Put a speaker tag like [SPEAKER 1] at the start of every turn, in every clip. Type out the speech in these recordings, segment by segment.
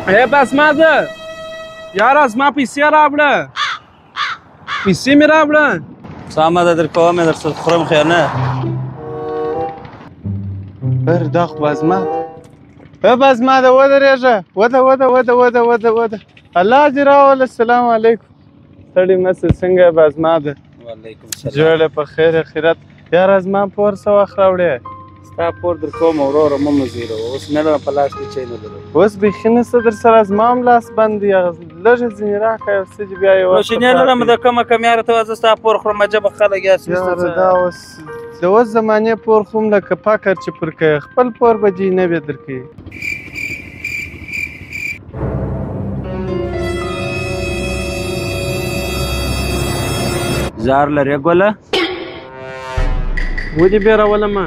[SPEAKER 1] بس ماده یاره زما پیسې راوړه پیسې مې راوړه
[SPEAKER 2] سامه ده درکوم در څخه خورم خیر نه
[SPEAKER 3] بر دا خو بزما بزما ده ودرېږه وده الله دې راوله السلام علیکم ستړي مه سه څنګه بزما ده
[SPEAKER 2] وعلیکم السلام
[SPEAKER 3] جوړه په خیر اخرت یاره زما پور څه وخت راوړې
[SPEAKER 2] ستا پور در کوم وروره مه مزیره اوس نه لرم په لاس کې چی نه لرم
[SPEAKER 3] اوس بیخي نسته در سره زما هم لاس بند دی لږه ځینې راکړه یو څه چې بیا یې
[SPEAKER 2] نو چې نه لرم د کومه کمیاره ته زه ستا پور خورم عجبه خلک یاست
[SPEAKER 3] یاره دا اوس د اوس زمانې پور خو هم لکه فقر چې پر کوي خپل پور به دې نه وي درکوي
[SPEAKER 2] زار لرې ګوله
[SPEAKER 1] ودې بیرولمه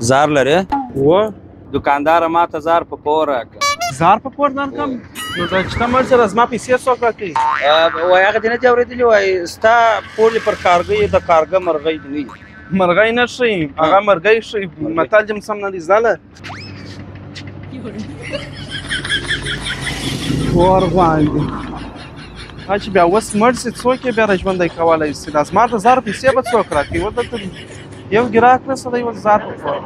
[SPEAKER 2] زار لرې
[SPEAKER 1] و
[SPEAKER 2] دکانداره ما ته زار په پور راکړه
[SPEAKER 1] زار په پور درکم نو دا چې ته مړ سره زما پیسې څوک راکوي
[SPEAKER 2] وایي هغه دې نه دي اورېدلي وایي ستا پور دې پر کارګۍ د کارګه مرغۍ دي
[SPEAKER 1] مرغۍ نه ښي هغه مرغۍ ښي متل دې سم نه دي زاله پور غواړي چې بیا اوس مړ سي څوک یې بیا ژوندی کولی سي دا زما د زر پیسې به څوک راکوي ودلته یو ګراک نسته دی اوس زر په پور